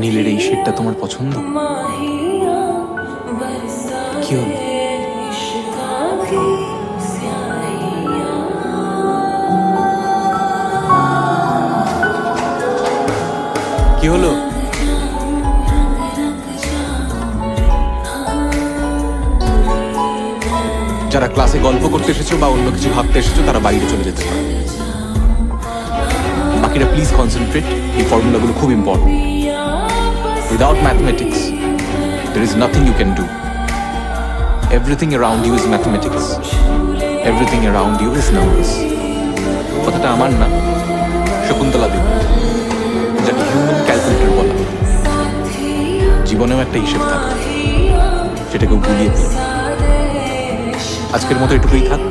নীলের এই শেডটা তোমার পছন্দ? কি হলো? কি হলো? যারা ক্লাসে গল্প করতে এসেছো বা অন্য কিছু ভাবতে এসেছো তারা বাইরে চলে যেতে পারো। বাকিরা প্লিজ কনসেন্ট্রেট, এই ফর্মুলাগুলো খুব important. Without mathematics there is nothing you can do. Everything around you is mathematics. Everything around you is numbers. কথাটা আমার না, শকুন্তলা দেবী, যাকে হিউম্যান ক্যালকুলেটর বলা। জীবনেও একটা হিসেব থাকে, সেটাকেও ভুলিয়ে দিল। আজকের মতো এটুকুই থাক।